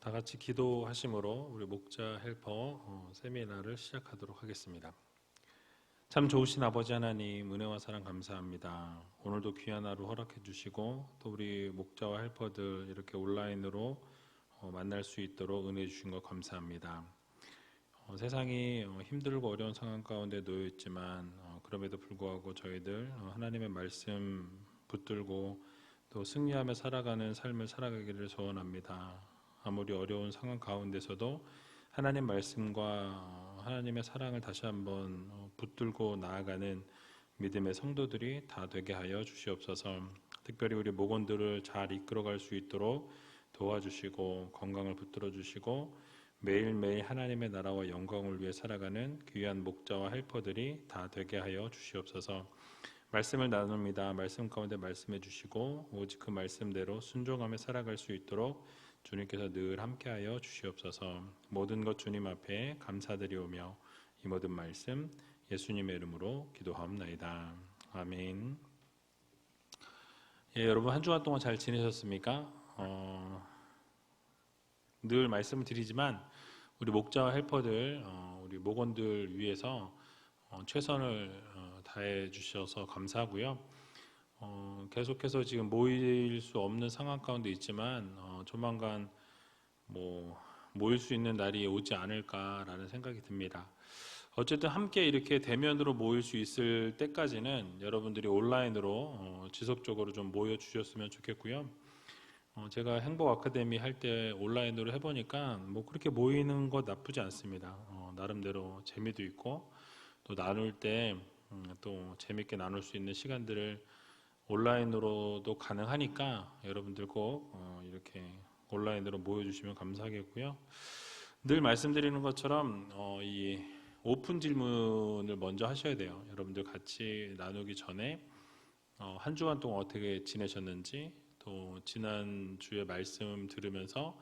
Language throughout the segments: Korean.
다 같이 기도하심으로 우리 목자 헬퍼 세미나를 시작하도록 하겠습니다. 참 좋으신 아버지 하나님, 은혜와 사랑 감사합니다. 오늘도 귀한 하루 허락해 주시고 또 우리 목자와 헬퍼들 이렇게 온라인으로 만날 수 있도록 은혜 주신 것 감사합니다. 세상이 힘들고 어려운 상황 가운데 놓여 있지만 그럼에도 불구하고 저희들 하나님의 말씀 붙들고 또 승리하며 살아가는 삶을 살아가기를 소원합니다. 아무리 어려운 상황 가운데서도 하나님 말씀과 하나님의 사랑을 다시 한번 붙들고 나아가는 믿음의 성도들이 다 되게 하여 주시옵소서. 특별히 우리 목원들을 잘 이끌어갈 수 있도록 도와주시고 건강을 붙들어 주시고 매일매일 하나님의 나라와 영광을 위해 살아가는 귀한 목자와 헬퍼들이 다 되게 하여 주시옵소서. 말씀을 나눕니다. 말씀 가운데 말씀해 주시고 오직 그 말씀대로 순종하며 살아갈 수 있도록 주님께서 늘 함께하여 주시옵소서. 모든 것 주님 앞에 감사드리오며 이 모든 말씀 예수님의 이름으로 기도하옵나이다. 아멘. 여러분 한 주간 동안 잘 지내셨습니까? 늘 말씀을 드리지만 우리 목자와 헬퍼들, 우리 목원들 위해서 최선을 다해 주셔서 감사하고요. 계속해서 지금 모일 수 없는 상황 가운데 있지만 조만간 모일 수 있는 날이 오지 않을까라는 생각이 듭니다. 어쨌든 함께 이렇게 대면으로 모일 수 있을 때까지는 여러분들이 온라인으로 지속적으로 좀 모여 주셨으면 좋겠고요. 제가 행복 아카데미 할 때 온라인으로 해보니까 그렇게 모이는 것 나쁘지 않습니다. 나름대로 재미도 있고 또 나눌 때 또 재밌게 나눌 수 있는 시간들을 온라인으로도 가능하니까 여러분들 꼭 이렇게 온라인으로 모여주시면 감사하겠고요. 늘 말씀드리는 것처럼 이 오픈 질문을 먼저 하셔야 돼요. 여러분들 같이 나누기 전에 한 주간 동안 어떻게 지내셨는지, 또 지난 주에 말씀 들으면서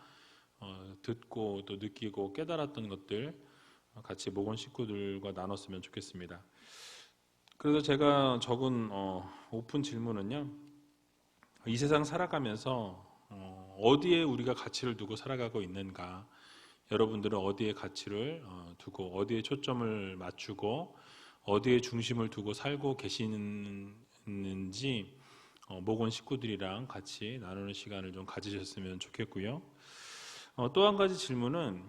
듣고 또 느끼고 깨달았던 것들 같이 목원 식구들과 나눴으면 좋겠습니다. 그래서 제가 적은 오픈 질문은요, 이 세상 살아가면서 어디에 우리가 가치를 두고 살아가고 있는가, 여러분들은 어디에 가치를 두고 어디에 초점을 맞추고 어디에 중심을 두고 살고 계시는지 목원 식구들이랑 같이 나누는 시간을 좀 가지셨으면 좋겠고요. 또 한 가지 질문은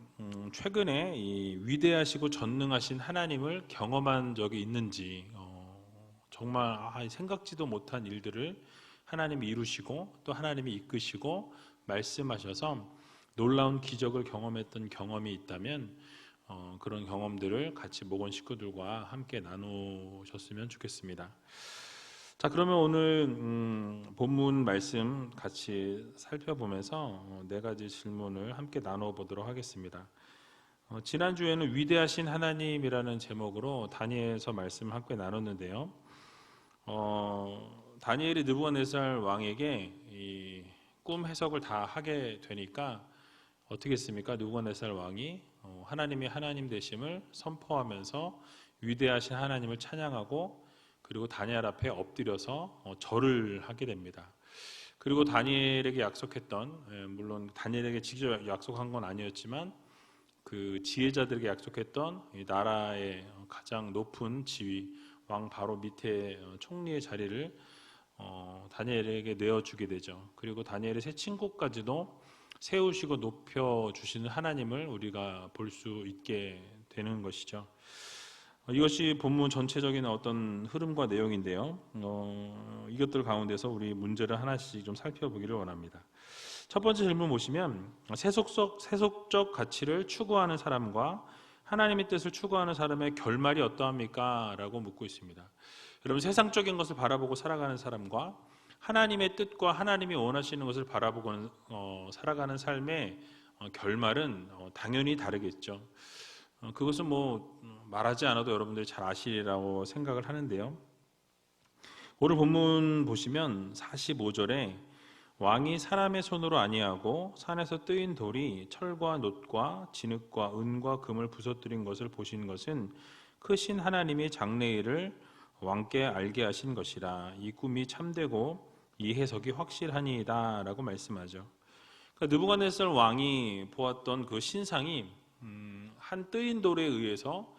최근에 이 위대하시고 전능하신 하나님을 경험한 적이 있는지, 정말 생각지도 못한 일들을 하나님이 이루시고 또 하나님이 이끄시고 말씀하셔서 놀라운 기적을 경험했던 경험이 있다면 그런 경험들을 같이 목원 식구들과 함께 나누셨으면 좋겠습니다. 자, 그러면 오늘 본문 말씀 같이 살펴보면서 네 가지 질문을 함께 나눠보도록 하겠습니다. 지난주에는 위대하신 하나님이라는 제목으로 다니엘서 말씀을 함께 나눴는데요. 다니엘이 느부갓네살 왕에게 이 꿈 해석을 다 하게 되니까 어떻게 했습니까? 느부갓네살 왕이 하나님이 하나님 되심을 선포하면서 위대하신 하나님을 찬양하고 그리고 다니엘 앞에 엎드려서 절을 하게 됩니다. 그리고 다니엘에게 약속했던, 물론 다니엘에게 직접 약속한 건 아니었지만 그 지혜자들에게 약속했던 이 나라의 가장 높은 지위, 왕 바로 밑에 총리의 자리를 다니엘에게 내어주게 되죠. 그리고 다니엘의 세 친구까지도 세우시고 높여주시는 하나님을 우리가 볼 수 있게 되는 것이죠. 이것이 본문 전체적인 어떤 흐름과 내용인데요. 이것들 가운데서 우리 문제를 하나씩 좀 살펴보기를 원합니다. 첫 번째 질문 보시면 세속적 가치를 추구하는 사람과 하나님의 뜻을 추구하는 사람의 결말이 어떠합니까? 라고 묻고 있습니다. 여러분, 세상적인 것을 바라보고 살아가는 사람과 하나님의 뜻과 하나님이 원하시는 것을 바라보고 살아가는 삶의 결말은 당연히 다르겠죠. 그것은 말하지 않아도 여러분들이 잘 아시리라고 생각을 하는데요. 오늘 본문 보시면 45절에 왕이 사람의 손으로 아니하고 산에서 뜨인 돌이 철과 놋과 진흙과 은과 금을 부서뜨린 것을 보신 것은 크신 하나님이 장래일을 왕께 알게 하신 것이라. 이 꿈이 참되고 이 해석이 확실하니이다 라고 말씀하죠. 그러니까 느부갓네살 왕이 보았던 그 신상이 한 뜨인 돌에 의해서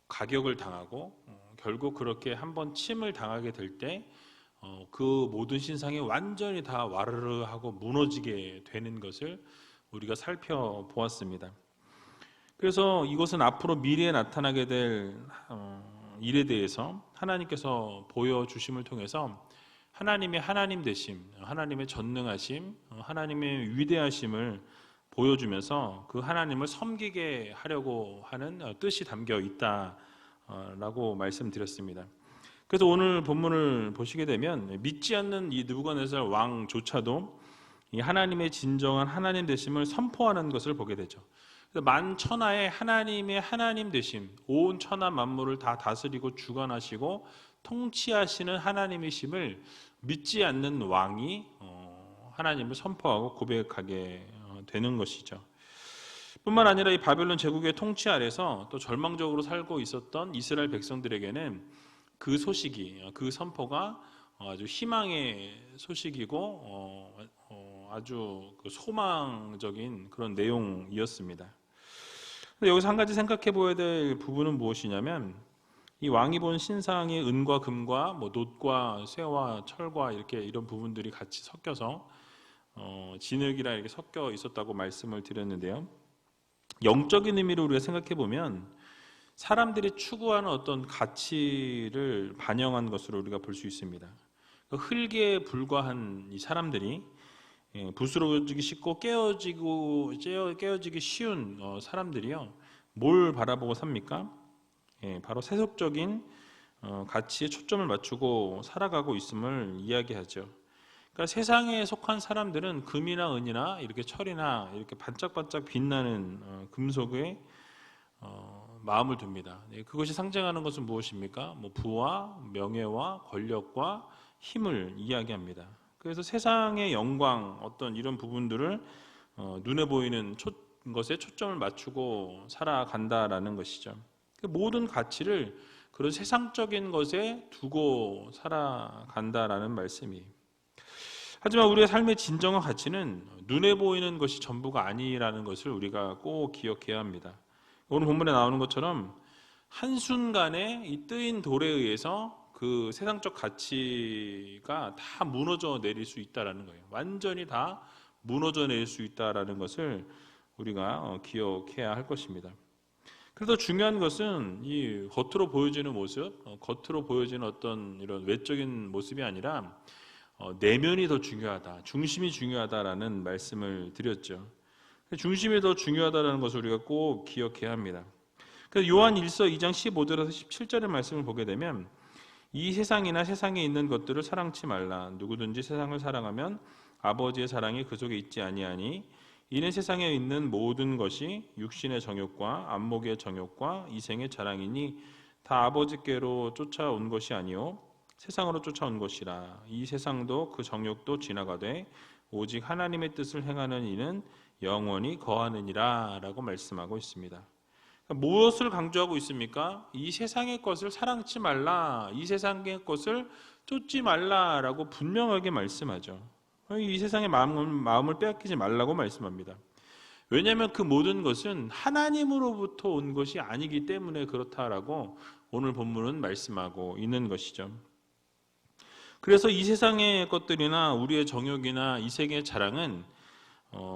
가격을 당하고 결국 그렇게 한번 침을 당하게 될 때 그 모든 신상이 완전히 다 와르르 하고 무너지게 되는 것을 우리가 살펴보았습니다. 그래서 이것은 앞으로 미래에 나타나게 될 일에 대해서 하나님께서 보여주심을 통해서 하나님의 하나님 되심, 하나님의 전능하심, 하나님의 위대하심을 보여주면서 그 하나님을 섬기게 하려고 하는 뜻이 담겨 있다라고 말씀드렸습니다. 그래서 오늘 본문을 보시게 되면 믿지 않는 이 느부갓네살 왕조차도 이 하나님의 진정한 하나님 되심을 선포하는 것을 보게 되죠. 만천하에 하나님의 하나님 되심, 온 천하 만물을 다 다스리고 주관하시고 통치하시는 하나님이심을 믿지 않는 왕이 하나님을 선포하고 고백하게 되는 것이죠. 뿐만 아니라 이 바벨론 제국의 통치 아래서 또 절망적으로 살고 있었던 이스라엘 백성들에게는 그 소식이, 그 선포가 아주 희망의 소식이고 아주 소망적인 그런 내용이었습니다. 여기서 한 가지 생각해 보아야 될 부분은 무엇이냐면 이 왕이 본 신상의 은과 금과 놋과 쇠와 철과 이런 부분들이 같이 섞여서 진흙이랑 이렇게 섞여 있었다고 말씀을 드렸는데요. 영적인 의미로 우리가 생각해 보면 사람들이 추구하는 어떤 가치를 반영한 것으로 우리가 볼 수 있습니다. 흙에 불과한 이 사람들이 부스러워지기 쉽고 깨어지기 쉬운 사람들이요, 뭘 바라보고 삽니까? 바로 세속적인 가치에 초점을 맞추고 살아가고 있음을 이야기하죠. 그러니까 세상에 속한 사람들은 금이나 은이나 이렇게 철이나 이렇게 반짝반짝 빛나는 금속에 마음을 둡니다. 그것이 상징하는 것은 무엇입니까? 부와 명예와 권력과 힘을 이야기합니다. 그래서 세상의 영광, 어떤 이런 부분들을 눈에 보이는 것에 초점을 맞추고 살아간다라는 것이죠. 모든 가치를 그런 세상적인 것에 두고 살아간다라는 말씀이에요. 하지만 우리의 삶의 진정한 가치는 눈에 보이는 것이 전부가 아니라는 것을 우리가 꼭 기억해야 합니다. 오늘 본문에 나오는 것처럼 한순간에 이 뜨인 돌에 의해서 그 세상적 가치가 다 무너져 내릴 수 있다라는 거예요. 완전히 다 무너져 내릴 수 있다라는 것을 우리가 기억해야 할 것입니다. 그래서 중요한 것은 이 겉으로 보여지는 모습, 겉으로 보여지는 어떤 이런 외적인 모습이 아니라 내면이 더 중요하다, 중심이 중요하다라는 말씀을 드렸죠. 중심이 더 중요하다는 것을 우리가 꼭 기억해야 합니다. 그래서 요한 1서 2장 15절에서 17절의 말씀을 보게 되면 이 세상이나 세상에 있는 것들을 사랑치 말라. 누구든지 세상을 사랑하면 아버지의 사랑이 그 속에 있지 아니하니 이는 세상에 있는 모든 것이 육신의 정욕과 안목의 정욕과 이생의 자랑이니 다 아버지께로 쫓아온 것이 아니요 세상으로 쫓아온 것이라. 이 세상도 그 정욕도 지나가되 오직 하나님의 뜻을 행하는 이는 영원히 거하느니라 라고 말씀하고 있습니다. 무엇을 강조하고 있습니까? 이 세상의 것을 사랑치 말라, 이 세상의 것을 쫓지 말라라고 분명하게 말씀하죠. 이 세상의 마음을 빼앗기지 말라고 말씀합니다. 왜냐하면 그 모든 것은 하나님으로부터 온 것이 아니기 때문에 그렇다라고 오늘 본문은 말씀하고 있는 것이죠. 그래서 이 세상의 것들이나 우리의 정욕이나 이 세계의 자랑은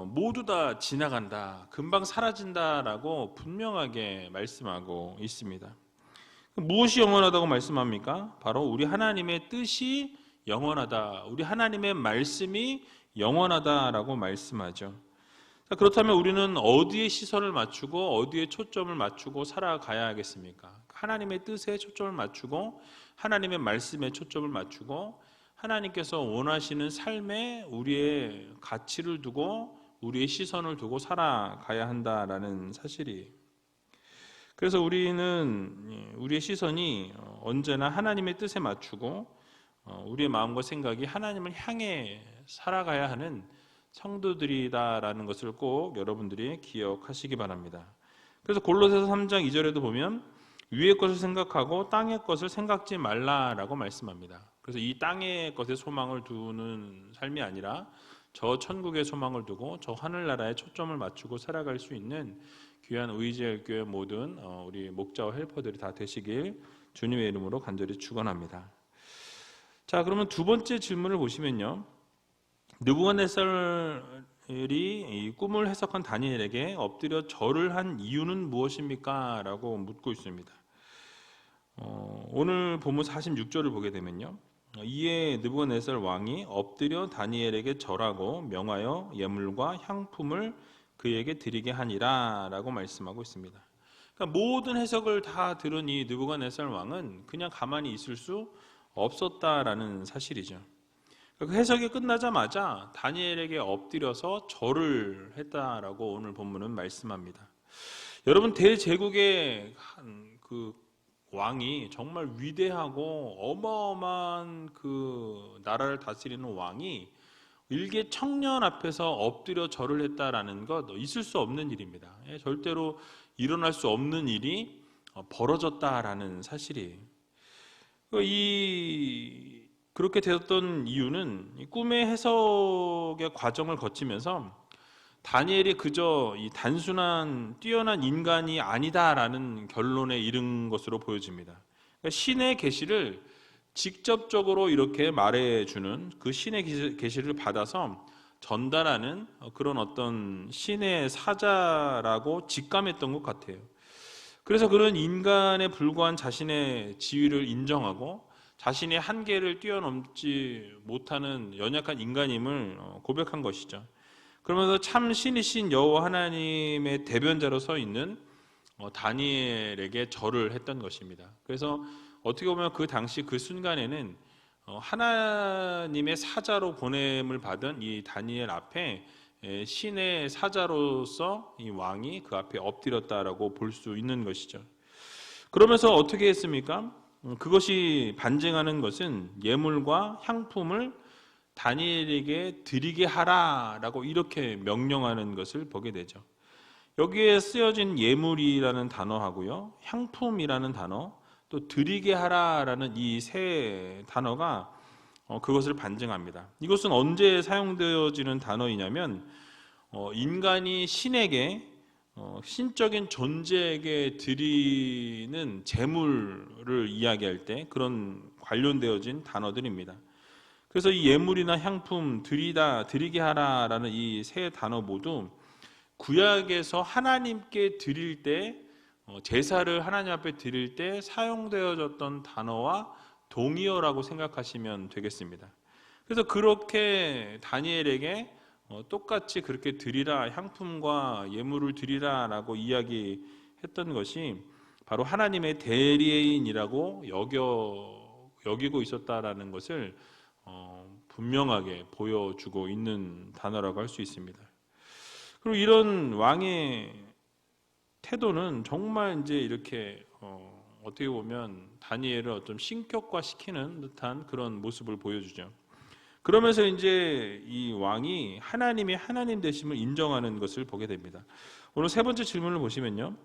모두 다 지나간다, 금방 사라진다라고 분명하게 말씀하고 있습니다. 무엇이 영원하다고 말씀합니까? 바로 우리 하나님의 뜻이 영원하다, 우리 하나님의 말씀이 영원하다라고 말씀하죠. 그렇다면 우리는 어디에 시선을 맞추고 어디에 초점을 맞추고 살아가야 하겠습니까? 하나님의 뜻에 초점을 맞추고 하나님의 말씀에 초점을 맞추고 하나님께서 원하시는 삶에 우리의 가치를 두고 우리의 시선을 두고 살아가야 한다라는 사실이에요. 그래서 우리는 우리의 시선이 언제나 하나님의 뜻에 맞추고 우리의 마음과 생각이 하나님을 향해 살아가야 하는 성도들이다라는 것을 꼭 여러분들이 기억하시기 바랍니다. 그래서 골로새서 3장 2절에도 보면 위의 것을 생각하고 땅의 것을 생각지 말라라고 말씀합니다. 그래서 이 땅의 것에 소망을 두는 삶이 아니라 저 천국에 소망을 두고 저 하늘나라에 초점을 맞추고 살아갈 수 있는 귀한 의지의 교회 모든 우리 목자와 헬퍼들이 다 되시길 주님의 이름으로 간절히 축원합니다. 자, 그러면 두 번째 질문을 보시면요, 느부갓네살이 이 꿈을 해석한 다니엘에게 엎드려 절을 한 이유는 무엇입니까? 라고 묻고 있습니다. 오늘 본문 46절을 보게 되면요, 이에 느부갓네살 왕이 엎드려 다니엘에게 절하고 명하여 예물과 향품을 그에게 드리게 하니라 라고 말씀하고 있습니다. 그러니까 모든 해석을 다 들은 이 느부갓네살 왕은 그냥 가만히 있을 수 없었다라는 사실이죠. 그 해석이 끝나자마자 다니엘에게 엎드려서 절을 했다라고 오늘 본문은 말씀합니다. 여러분, 대제국의 그 왕이 정말 위대하고 어마어마한 그 나라를 다스리는 왕이 일개 청년 앞에서 엎드려 절을 했다라는 것 있을 수 없는 일입니다. 절대로 일어날 수 없는 일이 벌어졌다라는 사실이에요. 그렇게 되었던 이유는 꿈의 해석의 과정을 거치면서 다니엘이 그저 이 단순한 뛰어난 인간이 아니다라는 결론에 이른 것으로 보여집니다. 그러니까 신의 계시를 직접적으로 이렇게 말해주는 그 신의 계시를 받아서 전달하는 그런 어떤 신의 사자라고 직감했던 것 같아요. 그래서 그런 인간에 불과한 자신의 지위를 인정하고 자신의 한계를 뛰어넘지 못하는 연약한 인간임을 고백한 것이죠. 그러면서 참 신이신 여호와 하나님의 대변자로 서 있는 다니엘에게 절을 했던 것입니다. 그래서 어떻게 보면 그 당시 그 순간에는 하나님의 사자로 보냄을 받은 이 다니엘 앞에 신의 사자로서 이 왕이 그 앞에 엎드렸다라고 볼 수 있는 것이죠. 그러면서 어떻게 했습니까? 그것이 반증하는 것은 예물과 향품을 다니엘에게 드리게 하라라고 이렇게 명령하는 것을 보게 되죠. 여기에 쓰여진 예물이라는 단어하고요, 향품이라는 단어, 또 드리게 하라라는 이 세 단어가 그것을 반증합니다. 이것은 언제 사용되어지는 단어이냐면 인간이 신에게 신적인 존재에게 드리는 제물을 이야기할 때 그런 관련되어진 단어들입니다. 그래서 이 예물이나 향품, 드리게 하라라는 이 세 단어 모두 구약에서 하나님께 드릴 때, 제사를 하나님 앞에 드릴 때 사용되어졌던 단어와 동의어라고 생각하시면 되겠습니다. 그래서 그렇게 다니엘에게 똑같이 그렇게 드리라, 향품과 예물을 드리라라고 이야기했던 것이 바로 하나님의 대리인이라고 여기고 있었다라는 것을 분명하게 보여주고 있는 단어라고 할 수 있습니다. 그리고 이런 왕의 태도는 정말 이제 이렇게 어떻게 보면 다니엘을 좀 신격화시키는 듯한 그런 모습을 보여주죠. 그러면서 이제 이 왕이 하나님의 하나님 되심을 인정하는 것을 보게 됩니다. 오늘 세 번째 질문을 보시면요,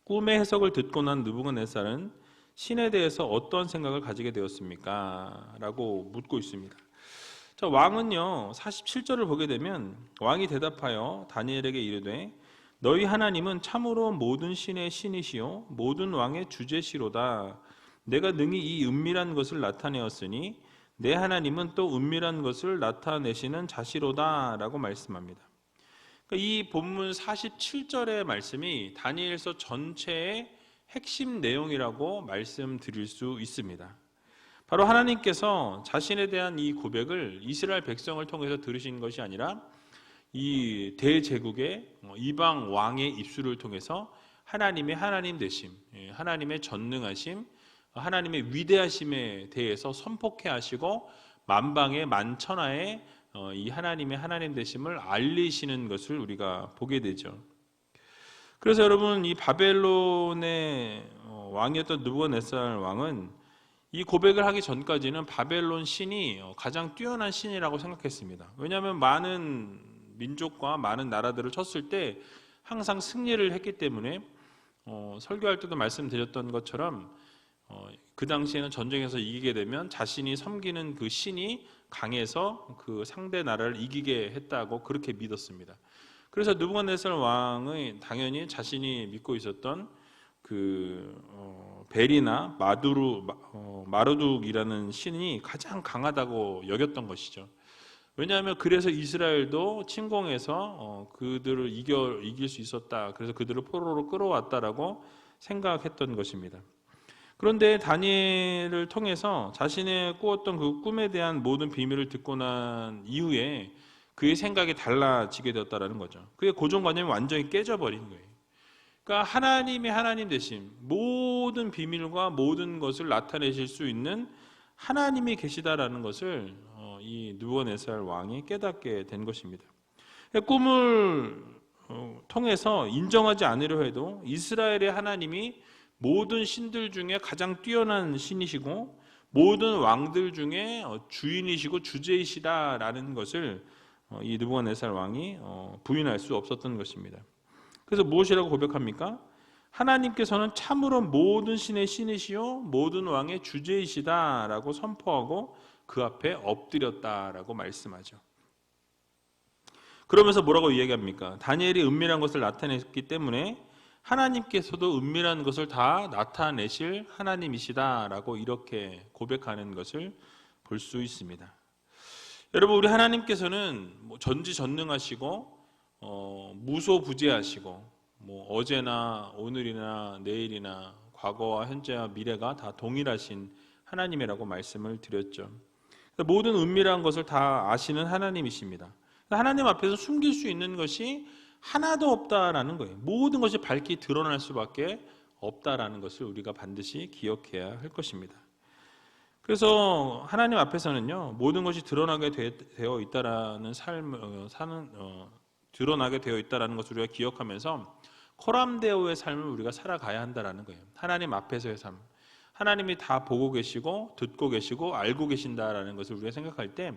꿈의 해석을 듣고 난 느부갓네살은 신에 대해서 어떤 생각을 가지게 되었습니까? 라고 묻고 있습니다. 자, 왕은요 47절을 보게 되면 왕이 대답하여 다니엘에게 이르되 너희 하나님은 참으로 모든 신의 신이시요 모든 왕의 주제시로다. 내가 능히 이 은밀한 것을 나타내었으니 내 하나님은 또 은밀한 것을 나타내시는 자시로다 라고 말씀합니다. 그러니까 이 본문 47절의 말씀이 다니엘서 전체의 핵심 내용이라고 말씀드릴 수 있습니다. 바로 하나님께서 자신에 대한 이 고백을 이스라엘 백성을 통해서 들으신 것이 아니라 이 대제국의 이방 왕의 입술을 통해서 하나님의 하나님 되심, 하나님의 전능하심, 하나님의 위대하심에 대해서 선포케 하시고 만방의 만천하에 이 하나님의 하나님 되심을 알리시는 것을 우리가 보게 되죠. 그래서 여러분, 이 바벨론의 왕이었던 느부갓네살 왕은 이 고백을 하기 전까지는 바벨론 신이 가장 뛰어난 신이라고 생각했습니다. 왜냐하면 많은 민족과 많은 나라들을 쳤을 때 항상 승리를 했기 때문에 설교할 때도 말씀드렸던 것처럼 그 당시에는 전쟁에서 이기게 되면 자신이 섬기는 그 신이 강해서 그 상대 나라를 이기게 했다고 그렇게 믿었습니다. 그래서 느부갓네살 왕의 당연히 자신이 믿고 있었던 그 벨이나 마르둑이라는 신이 가장 강하다고 여겼던 것이죠. 왜냐하면 그래서 이스라엘도 침공해서 그들을 이길 수 있었다. 그래서 그들을 포로로 끌어왔다라고 생각했던 것입니다. 그런데 다니엘을 통해서 자신의 꾸었던 그 꿈에 대한 모든 비밀을 듣고 난 이후에 그의 생각이 달라지게 되었다라는 거죠. 그의 고정관념이 완전히 깨져버린 거예요. 그러니까 하나님이 하나님 되심, 모든 비밀과 모든 것을 나타내실 수 있는 하나님이 계시다라는 것을 이 느부갓네살 왕이 깨닫게 된 것입니다. 꿈을 통해서 인정하지 않으려 해도 이스라엘의 하나님이 모든 신들 중에 가장 뛰어난 신이시고 모든 왕들 중에 주인이시고 주제이시다라는 것을 이 느부갓네살 왕이 부인할 수 없었던 것입니다. 그래서 무엇이라고 고백합니까? 하나님께서는 참으로 모든 신의 신이시요 모든 왕의 주제이시다라고 선포하고 그 앞에 엎드렸다라고 말씀하죠. 그러면서 뭐라고 이야기합니까? 다니엘이 은밀한 것을 나타냈기 때문에 하나님께서도 은밀한 것을 다 나타내실 하나님이시다라고 이렇게 고백하는 것을 볼 수 있습니다. 여러분, 우리 하나님께서는 전지전능하시고 무소부재하시고 어제나 오늘이나 내일이나 과거와 현재와 미래가 다 동일하신 하나님이라고 말씀을 드렸죠. 모든 은밀한 것을 다 아시는 하나님이십니다. 하나님 앞에서 숨길 수 있는 것이 하나도 없다라는 거예요. 모든 것이 밝히 드러날 수밖에 없다라는 것을 우리가 반드시 기억해야 할 것입니다. 그래서 하나님 앞에서는요, 모든 것이 드러나게 되어 있다라는 삶을 드러나게 되어 있다라는 것을 우리가 기억하면서 코람데오의 삶을 우리가 살아가야 한다라는 거예요. 하나님 앞에서의 삶, 하나님이 다 보고 계시고 듣고 계시고 알고 계신다라는 것을 우리가 생각할 때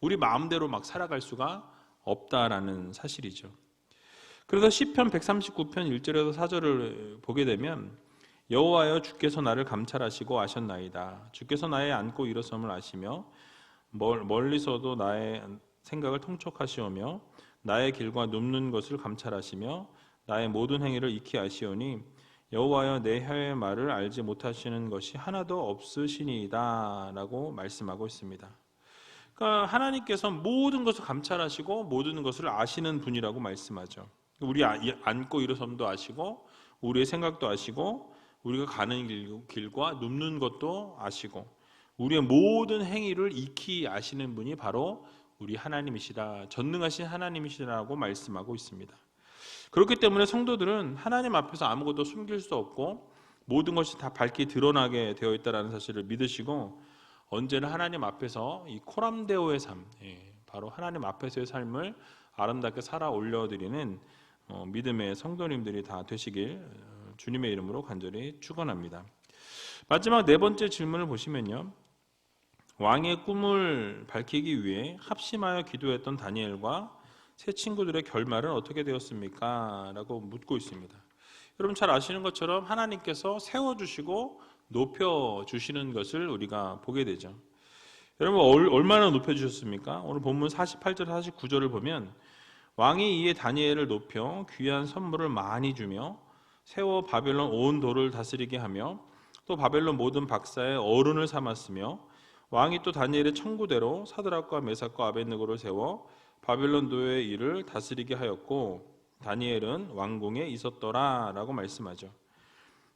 우리 마음대로 막 살아갈 수가 없다라는 사실이죠. 그래서 시편 139편 1절에서 4절을 보게 되면 여호와여 주께서 나를 감찰하시고 아셨나이다. 주께서 나의 앉고 일어섬을 아시며 멀리서도 나의 생각을 통촉하시오며 나의 길과 눕는 것을 감찰하시며 나의 모든 행위를 익히 아시오니 여호와여 내 혀의 말을 알지 못하시는 것이 하나도 없으시니이다 라고 말씀하고 있습니다. 그러니까 하나님께서 모든 것을 감찰하시고 모든 것을 아시는 분이라고 말씀하죠. 우리 앉고 일어섬도 아시고 우리의 생각도 아시고 우리가 가는 길과 눕는 것도 아시고 우리의 모든 행위를 익히 아시는 분이 바로 우리 하나님이시다. 전능하신 하나님이시라고 말씀하고 있습니다. 그렇기 때문에 성도들은 하나님 앞에서 아무것도 숨길 수 없고 모든 것이 다 밝게 드러나게 되어 있다는 사실을 믿으시고 언제나 하나님 앞에서 이 코람데오의 삶, 바로 하나님 앞에서의 삶을 아름답게 살아 올려드리는 믿음의 성도님들이 다 되시길 주님의 이름으로 간절히 축원합니다. 마지막 네 번째 질문을 보시면요, 왕의 꿈을 밝히기 위해 합심하여 기도했던 다니엘과 세 친구들의 결말은 어떻게 되었습니까? 라고 묻고 있습니다. 여러분 잘 아시는 것처럼 하나님께서 세워주시고 높여주시는 것을 우리가 보게 되죠. 여러분 얼마나 높여주셨습니까? 오늘 본문 48절 49절을 보면 왕이 이에 다니엘을 높여 귀한 선물을 많이 주며 세워 바벨론 온 도를 다스리게 하며 또 바벨론 모든 박사의 어른을 삼았으며 왕이 또 다니엘의 청구대로 사드락과 메삭과 아벳느고를 세워 바벨론 도의 일을 다스리게 하였고 다니엘은 왕궁에 있었더라 라고 말씀하죠.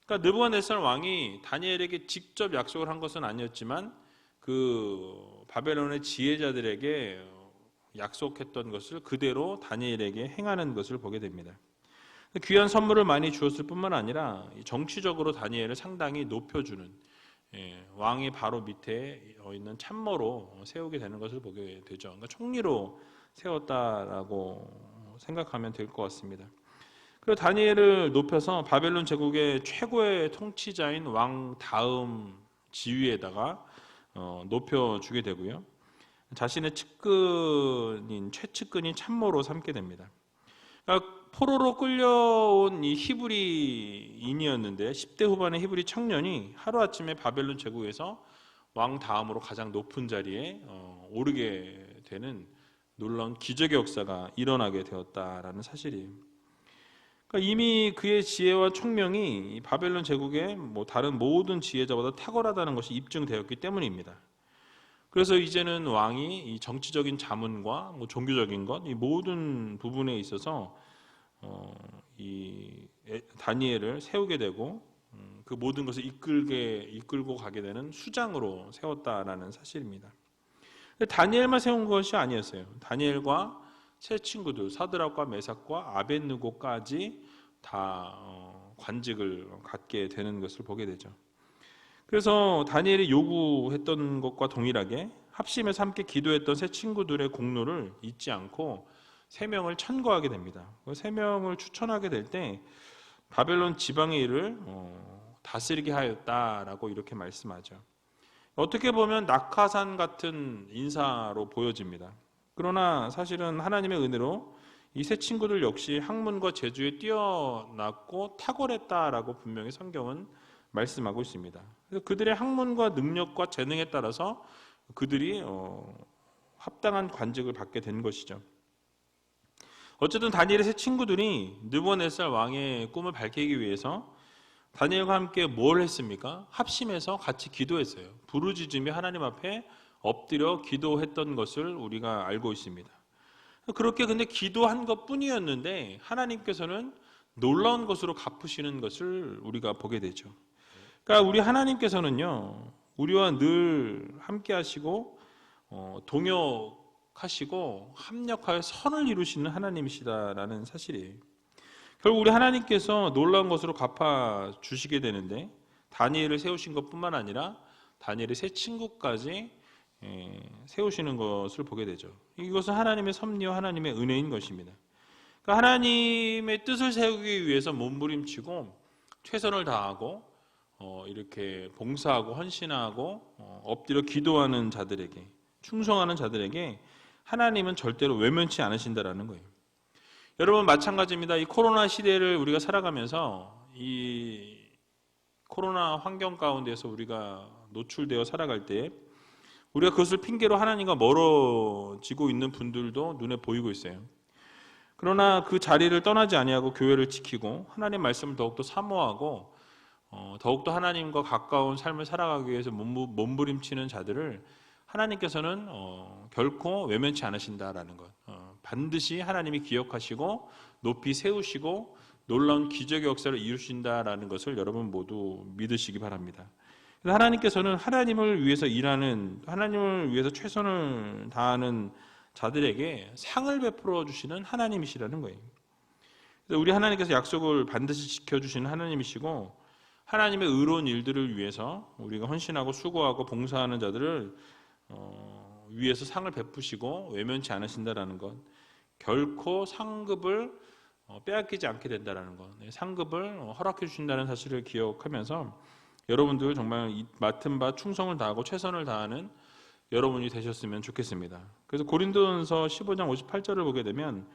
그러니까 느부갓네살 왕이 다니엘에게 직접 약속을 한 것은 아니었지만 그 바벨론의 지혜자들에게 약속했던 것을 그대로 다니엘에게 행하는 것을 보게 됩니다. 귀한 선물을 많이 주었을 뿐만 아니라 정치적으로 다니엘을 상당히 높여주는, 왕이 바로 밑에 있는 참모로 세우게 되는 것을 보게 되죠. 그러니까 총리로 세웠다라고 생각하면 될 것 같습니다. 그리고 다니엘을 높여서 바벨론 제국의 최고의 통치자인 왕 다음 지위에다가 높여주게 되고요, 자신의 측근인 최측근인 참모로 삼게 됩니다. 그러니까 포로로 끌려온 이 히브리인이었는데 10대 후반의 히브리 청년이 하루아침에 바벨론 제국에서 왕 다음으로 가장 높은 자리에 오르게 되는 놀라운 기적의 역사가 일어나게 되었다라는 사실이에요. 그러니까 이미 그의 지혜와 총명이 바벨론 제국의 다른 모든 지혜자보다 탁월하다는 것이 입증되었기 때문입니다. 그래서 이제는 왕이 이 정치적인 자문과 종교적인 것, 이 모든 부분에 있어서 이 다니엘을 세우게 되고 그 모든 것을 이끌고 가게 되는 수장으로 세웠다라는 사실입니다. 다니엘만 세운 것이 아니었어요. 다니엘과 세 친구들 사드락과 메삭과 아벳느고까지 다 관직을 갖게 되는 것을 보게 되죠. 그래서 다니엘이 요구했던 것과 동일하게 합심해서 함께 기도했던 세 친구들의 공로를 잊지 않고 세 명을 천거하게 됩니다. 세 명을 추천하게 될 때 바벨론 지방의 일을 다스리게 하였다라고 이렇게 말씀하죠. 어떻게 보면 낙하산 같은 인사로 보여집니다. 그러나 사실은 하나님의 은혜로 이 세 친구들 역시 학문과 재주에 뛰어났고 탁월했다라고 분명히 성경은 말씀하고 있습니다. 그래서 그들의 학문과 능력과 재능에 따라서 그들이 합당한 관직을 받게 된 것이죠. 어쨌든 다니엘의 세 친구들이 느부갓네살 왕의 꿈을 밝히기 위해서 다니엘과 함께 뭘 했습니까? 합심해서 같이 기도했어요. 부르짖으며 하나님 앞에 엎드려 기도했던 것을 우리가 알고 있습니다. 그렇게 근데 기도한 것뿐이었는데 하나님께서는 놀라운 것으로 갚으시는 것을 우리가 보게 되죠. 그러니까 우리 하나님께서는요, 우리와 늘 함께 하시고 동역하시고 합력하여 선을 이루시는 하나님이시다라는 사실이에요. 결국 우리 하나님께서 놀라운 것으로 갚아 주시게 되는데 다니엘을 세우신 것뿐만 아니라 다니엘의 세 친구까지 세우시는 것을 보게 되죠. 이것은 하나님의 섭리와 하나님의 은혜인 것입니다. 그러니까 하나님의 뜻을 세우기 위해서 몸부림치고 최선을 다하고 이렇게 봉사하고 헌신하고 엎드려 기도하는 자들에게, 충성하는 자들에게 하나님은 절대로 외면치 않으신다라는 거예요. 여러분, 마찬가지입니다. 이 코로나 시대를 우리가 살아가면서 이 코로나 환경 가운데서 우리가 노출되어 살아갈 때 우리가 그것을 핑계로 하나님과 멀어지고 있는 분들도 눈에 보이고 있어요. 그러나 그 자리를 떠나지 아니하고 교회를 지키고 하나님 말씀을 더욱더 사모하고 더욱더 하나님과 가까운 삶을 살아가기 위해서 몸부림치는 자들을 하나님께서는 결코 외면치 않으신다라는 것, 반드시 하나님이 기억하시고 높이 세우시고 놀라운 기적의 역사를 이루신다라는 것을 여러분 모두 믿으시기 바랍니다. 하나님께서는 하나님을 위해서 일하는, 하나님을 위해서 최선을 다하는 자들에게 상을 베풀어 주시는 하나님이시라는 거예요. 그래서 우리 하나님께서 약속을 반드시 지켜주시는 하나님이시고 하나님의 의로운 일들을 위해서 우리가 헌신하고 수고하고 봉사하는 자들을 위해서 상을 베푸시고 외면치 않으신다라는 것, 결코 상급을 빼앗기지 않게 된다라는 것, 상급을 허락해 주신다는 사실을 기억하면서 여러분들 정말 맡은 바 충성을 다하고 최선을 다하는 여러분이 되셨으면 좋겠습니다. 그래서 고린도전서 15장 58절을 보게 되면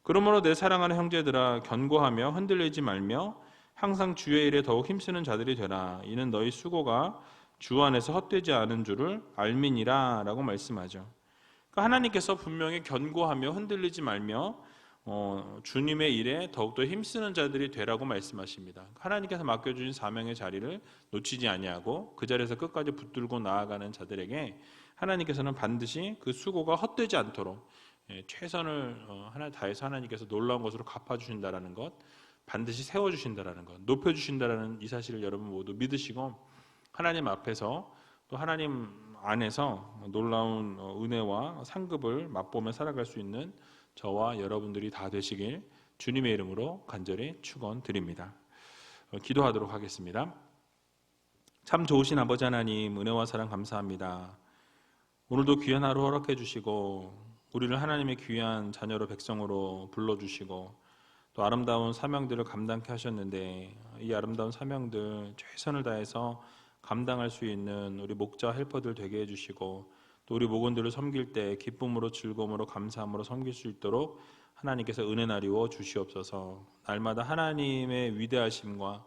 그러므로 내 사랑하는 형제들아 견고하며 흔들리지 말며 항상 주의 일에 더욱 힘쓰는 자들이 되라. 이는 너희 수고가 주 안에서 헛되지 않은 줄을 알미니라 라고 말씀하죠. 그러니까 하나님께서 분명히 견고하며 흔들리지 말며 주님의 일에 더욱더 힘쓰는 자들이 되라고 말씀하십니다. 하나님께서 맡겨주신 사명의 자리를 놓치지 아니하고 그 자리에서 끝까지 붙들고 나아가는 자들에게 하나님께서는 반드시 그 수고가 헛되지 않도록 최선을 다해서 하나님께서 놀라운 것으로 갚아주신다라는 것, 반드시 세워주신다라는 것, 높여주신다라는 이 사실을 여러분 모두 믿으시고 하나님 앞에서 또 하나님 안에서 놀라운 은혜와 상급을 맛보며 살아갈 수 있는 저와 여러분들이 다 되시길 주님의 이름으로 간절히 축원드립니다. 기도하도록 하겠습니다. 참 좋으신 아버지 하나님, 은혜와 사랑 감사합니다. 오늘도 귀한 하루 허락해 주시고 우리를 하나님의 귀한 자녀로 백성으로 불러주시고 또 아름다운 사명들을 감당케 하셨는데 이 아름다운 사명들 최선을 다해서 감당할 수 있는 우리 목자 헬퍼들 되게 해주시고 또 우리 목원들을 섬길 때 기쁨으로 즐거움으로 감사함으로 섬길 수 있도록 하나님께서 은혜 나리워 주시옵소서. 날마다 하나님의 위대하심과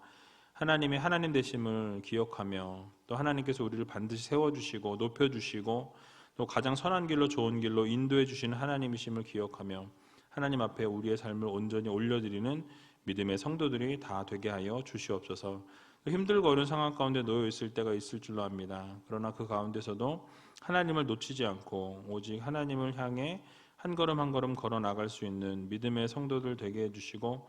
하나님의 하나님 되심을 기억하며 또 하나님께서 우리를 반드시 세워주시고 높여주시고 또 가장 선한 길로 좋은 길로 인도해 주시는 하나님이심을 기억하며 하나님 앞에 우리의 삶을 온전히 올려드리는 믿음의 성도들이 다 되게 하여 주시옵소서. 힘들고 어려운 상황 가운데 놓여 있을 때가 있을 줄로 압니다. 그러나 그 가운데서도 하나님을 놓치지 않고 오직 하나님을 향해 한 걸음 한 걸음 걸어 나갈 수 있는 믿음의 성도들 되게 해주시고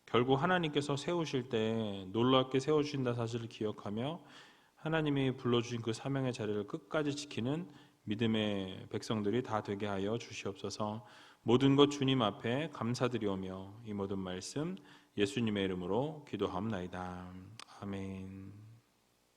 결국 하나님께서 세우실 때 놀랍게 세워주신다 사실을 기억하며 하나님이 불러주신 그 사명의 자리를 끝까지 지키는 믿음의 백성들이 다 되게 하여 주시옵소서. 모든 것 주님 앞에 감사드리오며 이 모든 말씀 예수님의 이름으로 기도하옵나이다. 아멘.